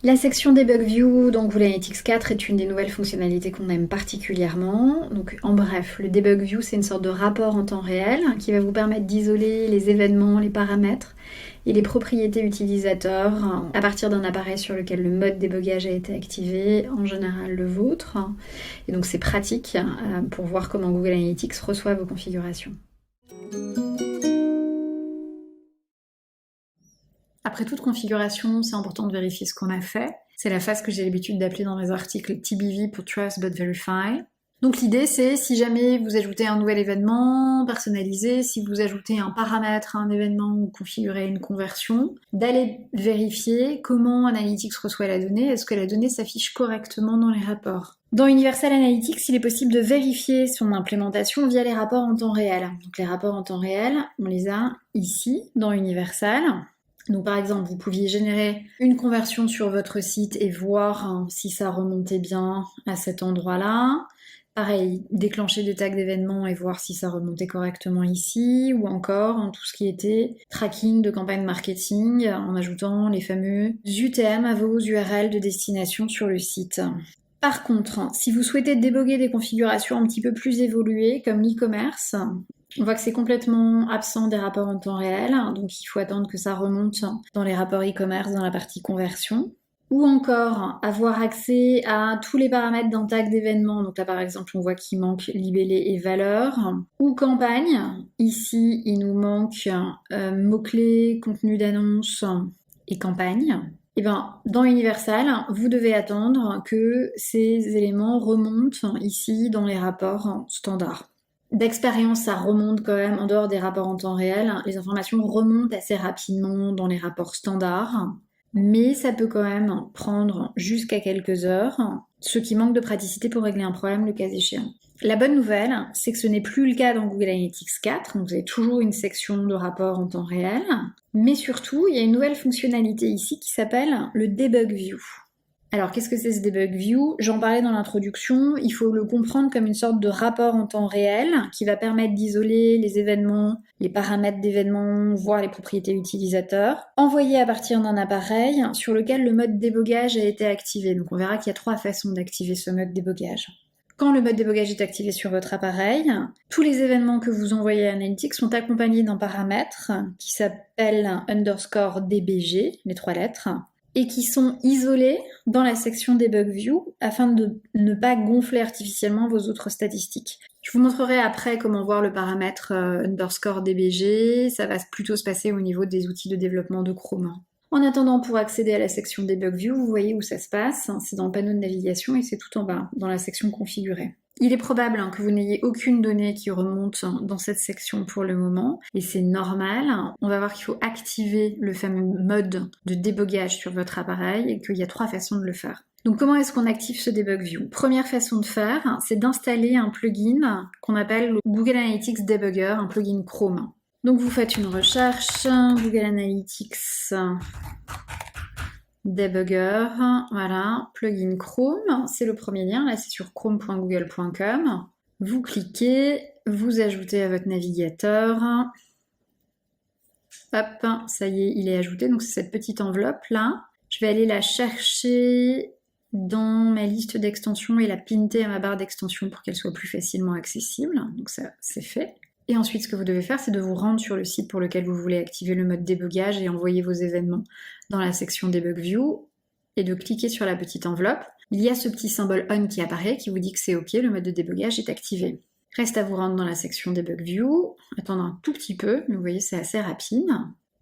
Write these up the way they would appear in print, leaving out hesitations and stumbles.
La section Debug View dans Google Analytics 4 est une des nouvelles fonctionnalités qu'on aime particulièrement. Donc en bref, le Debug View c'est une sorte de rapport en temps réel qui va vous permettre d'isoler les événements, les paramètres et les propriétés utilisateurs à partir d'un appareil sur lequel le mode débogage a été activé, en général le vôtre. Et donc c'est pratique pour voir comment Google Analytics reçoit vos configurations. Après toute configuration, c'est important de vérifier ce qu'on a fait. C'est la phase que j'ai l'habitude d'appeler dans mes articles TBV pour Trust but Verify. Donc l'idée c'est, si jamais vous ajoutez un nouvel événement personnalisé, si vous ajoutez un paramètre à un événement ou configurez une conversion, d'aller vérifier comment Analytics reçoit la donnée, est-ce que la donnée s'affiche correctement dans les rapports. Dans Universal Analytics, il est possible de vérifier son implémentation via les rapports en temps réel. Donc les rapports en temps réel, on les a ici dans Universal. Donc par exemple, vous pouviez générer une conversion sur votre site et voir si ça remontait bien à cet endroit-là. Pareil, déclencher des tags d'événements et voir si ça remontait correctement ici, ou encore tout ce qui était tracking de campagne marketing en ajoutant les fameux UTM à vos URL de destination sur le site. Par contre, si vous souhaitez déboguer des configurations un petit peu plus évoluées comme l'e-commerce, on voit que c'est complètement absent des rapports en temps réel, donc il faut attendre que ça remonte dans les rapports e-commerce dans la partie conversion. Ou encore avoir accès à tous les paramètres d'un tag d'événement. Donc là par exemple on voit qu'il manque libellé et valeur. Ou campagne. Ici il nous manque mots-clés, contenu d'annonce et campagne. Et ben, dans Universal, vous devez attendre que ces éléments remontent ici dans les rapports standards. D'expérience, ça remonte quand même en dehors des rapports en temps réel. Les informations remontent assez rapidement dans les rapports standards, mais ça peut quand même prendre jusqu'à quelques heures, ce qui manque de praticité pour régler un problème le cas échéant. La bonne nouvelle, c'est que ce n'est plus le cas dans Google Analytics 4, donc vous avez toujours une section de rapports en temps réel, mais surtout, il y a une nouvelle fonctionnalité ici qui s'appelle le Debug View. Alors, qu'est-ce que c'est ce Debug View? J'en parlais dans l'introduction, il faut le comprendre comme une sorte de rapport en temps réel qui va permettre d'isoler les événements, les paramètres d'événements, voire les propriétés utilisateurs, envoyés à partir d'un appareil sur lequel le mode débogage a été activé. Donc on verra qu'il y a 3 façons d'activer ce mode débogage. Quand le mode débogage est activé sur votre appareil, tous les événements que vous envoyez à Analytics sont accompagnés d'un paramètre qui s'appelle _DBG, les 3 lettres, et qui sont isolés dans la section Debug View afin de ne pas gonfler artificiellement vos autres statistiques. Je vous montrerai après comment voir le paramètre _DBG, ça va plutôt se passer au niveau des outils de développement de Chrome. En attendant, pour accéder à la section Debug View, vous voyez où ça se passe, c'est dans le panneau de navigation et c'est tout en bas, dans la section Configurer. Il est probable que vous n'ayez aucune donnée qui remonte dans cette section pour le moment, et c'est normal. On va voir qu'il faut activer le fameux mode de débogage sur votre appareil et qu'il y a 3 façons de le faire. Donc comment est-ce qu'on active ce Debug View? Première façon de faire, c'est d'installer un plugin qu'on appelle le Google Analytics Debugger, un plugin Chrome. Donc vous faites une recherche, Google Analytics Debugger, voilà, plugin Chrome, c'est le premier lien, là c'est sur chrome.google.com. Vous cliquez, vous ajoutez à votre navigateur. Hop, ça y est, il est ajouté, donc c'est cette petite enveloppe là. Je vais aller la chercher dans ma liste d'extensions et la pinter à ma barre d'extensions pour qu'elle soit plus facilement accessible. Donc ça, c'est fait. Et ensuite, ce que vous devez faire, c'est de vous rendre sur le site pour lequel vous voulez activer le mode débogage et envoyer vos événements dans la section Debug View et de cliquer sur la petite enveloppe. Il y a ce petit symbole ON qui apparaît qui vous dit que c'est OK, le mode de débogage est activé. Reste à vous rendre dans la section Debug View, attendre un tout petit peu, mais vous voyez, c'est assez rapide.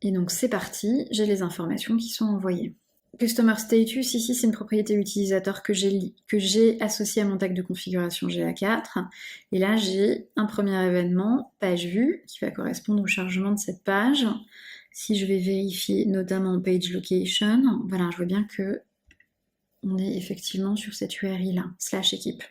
Et donc c'est parti, j'ai les informations qui sont envoyées. Customer Status, ici c'est une propriété utilisateur que j'ai associée à mon tag de configuration GA4. Et là j'ai un premier événement, page vue, qui va correspondre au chargement de cette page. Si je vais vérifier notamment page location, voilà, je vois bien que on est effectivement sur cette URI là, /équipe.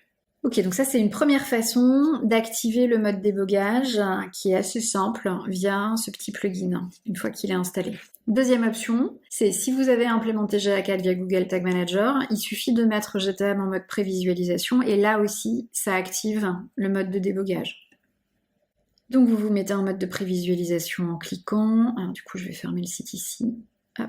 Ok, donc ça c'est une première façon d'activer le mode débogage qui est assez simple via ce petit plugin, une fois qu'il est installé. Deuxième option, c'est si vous avez implémenté GA4 via Google Tag Manager, il suffit de mettre GTM en mode prévisualisation et là aussi, ça active le mode de débogage. Donc vous vous mettez en mode de prévisualisation en cliquant. Alors du coup, je vais fermer le site ici. Hop.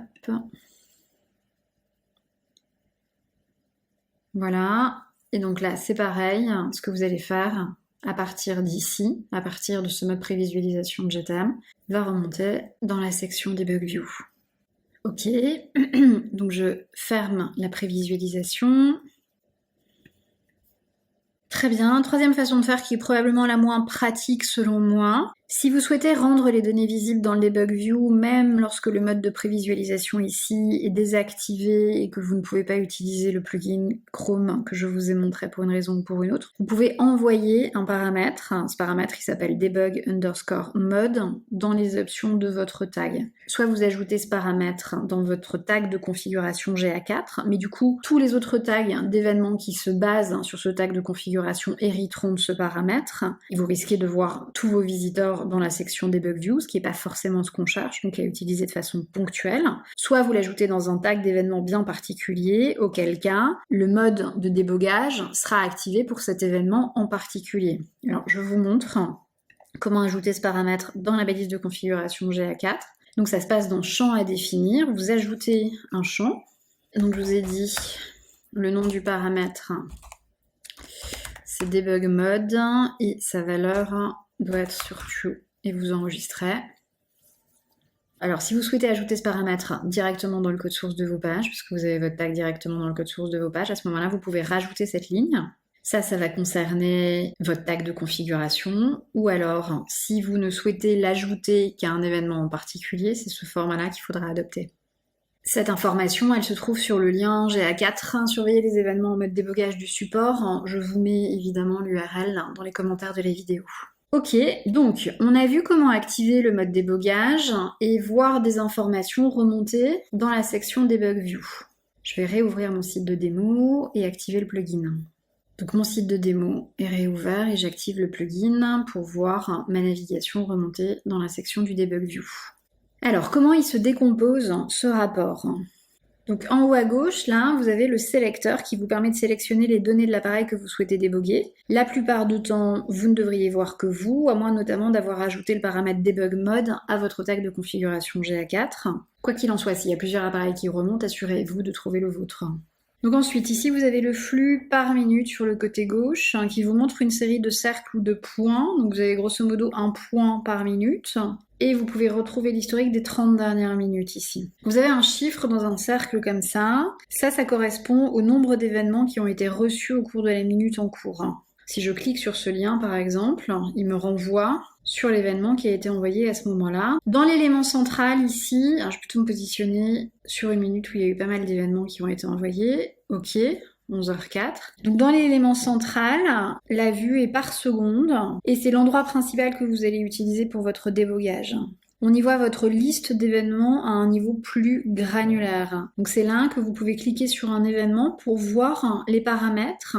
Voilà. Et donc là, c'est pareil, ce que vous allez faire à partir d'ici, à partir de ce mode prévisualisation de JTM, va remonter dans la section Debug View. Ok, donc je ferme la prévisualisation. Très bien, troisième façon de faire qui est probablement la moins pratique selon moi. Si vous souhaitez rendre les données visibles dans le Debug View, même lorsque le mode de prévisualisation ici est désactivé et que vous ne pouvez pas utiliser le plugin Chrome que je vous ai montré pour une raison ou pour une autre, vous pouvez envoyer un paramètre. Ce paramètre, il s'appelle debug_mode dans les options de votre tag. Soit vous ajoutez ce paramètre dans votre tag de configuration GA4, mais du coup, tous les autres tags d'événements qui se basent sur ce tag de configuration hériteront de ce paramètre. Et vous risquez de voir tous vos visiteurs dans la section Debug View, ce qui n'est pas forcément ce qu'on cherche, donc à utiliser de façon ponctuelle. Soit vous l'ajoutez dans un tag d'événement bien particulier, auquel cas, le mode de débogage sera activé pour cet événement en particulier. Alors, je vous montre comment ajouter ce paramètre dans la balise de configuration GA4. Donc ça se passe dans champ à définir, vous ajoutez un champ. Donc je vous ai dit le nom du paramètre, c'est debug mode et sa valeur doit être sur true et vous enregistrez. Alors si vous souhaitez ajouter ce paramètre directement dans le code source de vos pages, puisque vous avez votre tag directement dans le code source de vos pages, à ce moment-là vous pouvez rajouter cette ligne. Ça va concerner votre tag de configuration, ou alors, si vous ne souhaitez l'ajouter qu'à un événement en particulier, c'est ce format-là qu'il faudra adopter. Cette information, elle se trouve sur le lien GA4, surveiller les événements en mode débogage du support. Je vous mets évidemment l'URL dans les commentaires de la vidéo. Ok, donc on a vu comment activer le mode débogage et voir des informations remonter dans la section Debug View. Je vais réouvrir mon site de démo et activer le plugin. Donc mon site de démo est réouvert et j'active le plugin pour voir ma navigation remonter dans la section du Debug View. Alors comment il se décompose ce rapport ? Donc en haut à gauche, là, vous avez le sélecteur qui vous permet de sélectionner les données de l'appareil que vous souhaitez déboguer. La plupart du temps, vous ne devriez voir que vous, à moins notamment d'avoir ajouté le paramètre debug mode à votre tag de configuration GA4. Quoi qu'il en soit, s'il y a plusieurs appareils qui remontent, assurez-vous de trouver le vôtre. Donc ensuite, ici, vous avez le flux par minute sur le côté gauche qui vous montre une série de cercles ou de points. Donc vous avez grosso modo un point par minute. Et vous pouvez retrouver l'historique des 30 dernières minutes ici. Vous avez un chiffre dans un cercle comme ça. Ça correspond au nombre d'événements qui ont été reçus au cours de la minute en cours. Si je clique sur ce lien, par exemple, il me renvoie sur l'événement qui a été envoyé à ce moment-là. Dans l'élément central ici, alors je vais plutôt me positionner sur une minute où il y a eu pas mal d'événements qui ont été envoyés. Ok, 11h04. Donc dans l'élément central, la vue est par seconde et c'est l'endroit principal que vous allez utiliser pour votre débogage. On y voit votre liste d'événements à un niveau plus granulaire. Donc c'est là que vous pouvez cliquer sur un événement pour voir les paramètres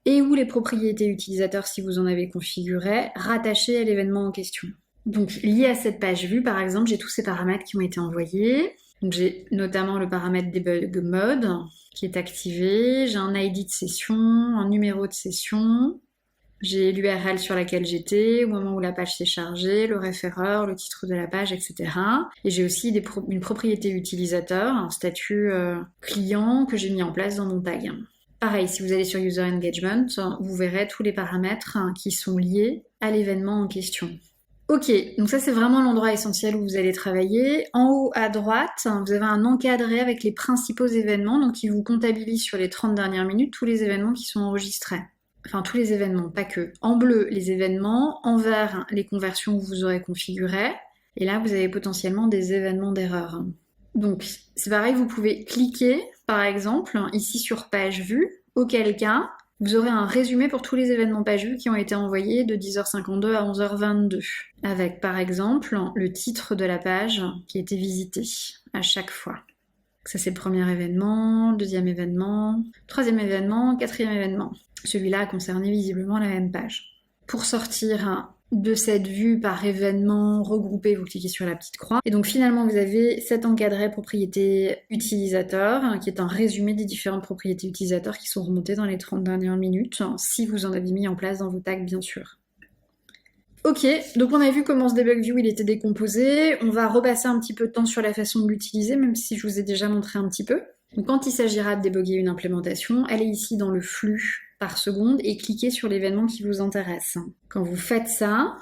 et ou les propriétés utilisateurs si vous en avez configuré, rattachés à l'événement en question. Donc lié à cette page vue, par exemple, j'ai tous ces paramètres qui ont été envoyés. Donc j'ai notamment le paramètre debug mode qui est activé, j'ai un ID de session, un numéro de session, j'ai l'URL sur laquelle j'étais au moment où la page s'est chargée, le référeur, le titre de la page, etc. Et j'ai aussi une propriété utilisateur, un statut client que j'ai mis en place dans mon tag. Pareil, si vous allez sur User Engagement, vous verrez tous les paramètres qui sont liés à l'événement en question. Ok, donc ça c'est vraiment l'endroit essentiel où vous allez travailler. En haut à droite, vous avez un encadré avec les principaux événements, donc qui vous comptabilise sur les 30 dernières minutes tous les événements qui sont enregistrés. Enfin, tous les événements, pas que. En bleu, les événements, en vert, les conversions que vous aurez configurées, et là, vous avez potentiellement des événements d'erreur. Donc, c'est pareil, vous pouvez cliquer, par exemple, ici sur page vue, auquel cas, vous aurez un résumé pour tous les événements page vue qui ont été envoyés de 10h52 à 11h22, avec, par exemple, le titre de la page qui a été visité à chaque fois. Ça, c'est le premier événement, deuxième événement, troisième événement, quatrième événement. Celui-là a concerné visiblement la même page. Pour sortir de cette vue par événement regroupé, vous cliquez sur la petite croix. Et donc finalement, vous avez cet encadré propriété utilisateur, qui est un résumé des différentes propriétés utilisateurs qui sont remontées dans les 30 dernières minutes, si vous en avez mis en place dans vos tags, bien sûr. Ok, donc on a vu comment ce debug view il était décomposé. On va repasser un petit peu de temps sur la façon de l'utiliser, même si je vous ai déjà montré un petit peu. Donc quand il s'agira de débugger une implémentation, allez ici dans le flux par seconde et cliquez sur l'événement qui vous intéresse. Quand vous faites ça,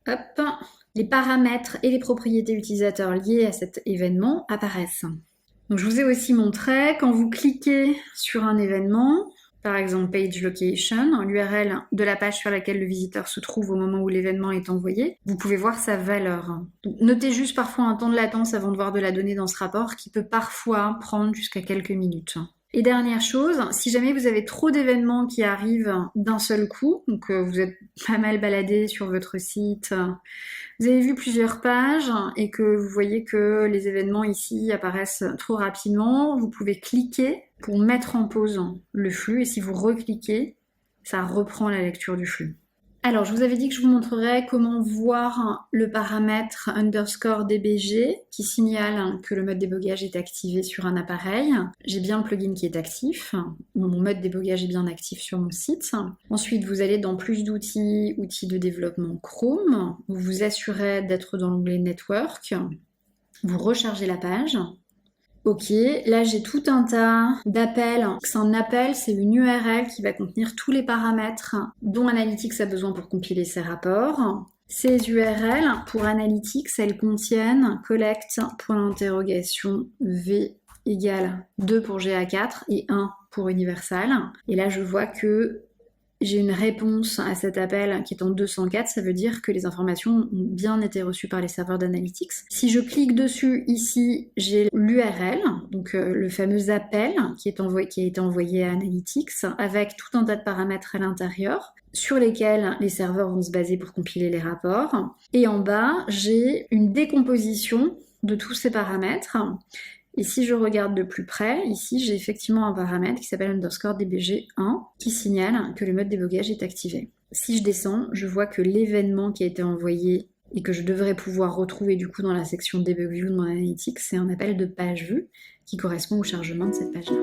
hop, les paramètres et les propriétés utilisateurs liés à cet événement apparaissent. Donc je vous ai aussi montré, quand vous cliquez sur un événement, par exemple page location, l'URL de la page sur laquelle le visiteur se trouve au moment où l'événement est envoyé, vous pouvez voir sa valeur. Donc, notez juste parfois un temps de latence avant de voir de la donnée dans ce rapport qui peut parfois prendre jusqu'à quelques minutes. Et dernière chose, si jamais vous avez trop d'événements qui arrivent d'un seul coup, donc vous êtes pas mal baladé sur votre site, vous avez vu plusieurs pages et que vous voyez que les événements ici apparaissent trop rapidement, vous pouvez cliquer pour mettre en pause le flux et si vous recliquez, ça reprend la lecture du flux. Alors, je vous avais dit que je vous montrerais comment voir le paramètre _dbg qui signale que le mode débogage est activé sur un appareil. J'ai bien le plugin qui est actif. Mon mode débogage est bien actif sur mon site. Ensuite, vous allez dans plus d'outils, outils de développement Chrome. Vous vous assurez d'être dans l'onglet Network. Vous rechargez la page. Ok, là j'ai tout un tas d'appels. C'est un appel, c'est une URL qui va contenir tous les paramètres dont Analytics a besoin pour compiler ses rapports. Ces URL, pour Analytics, elles contiennent collect, V égale 2 pour GA4 et 1 pour Universal. Et là je vois que j'ai une réponse à cet appel qui est en 204, ça veut dire que les informations ont bien été reçues par les serveurs d'Analytics. Si je clique dessus, ici, j'ai l'URL, donc le fameux appel qui a été envoyé à Analytics, avec tout un tas de paramètres à l'intérieur, sur lesquels les serveurs vont se baser pour compiler les rapports. Et en bas, j'ai une décomposition de tous ces paramètres. Et si je regarde de plus près, ici j'ai effectivement un paramètre qui s'appelle _dbg1 qui signale que le mode débogage est activé. Si je descends, je vois que l'événement qui a été envoyé et que je devrais pouvoir retrouver du coup dans la section Debug View de mon Analytics, c'est un appel de page vue qui correspond au chargement de cette page-là.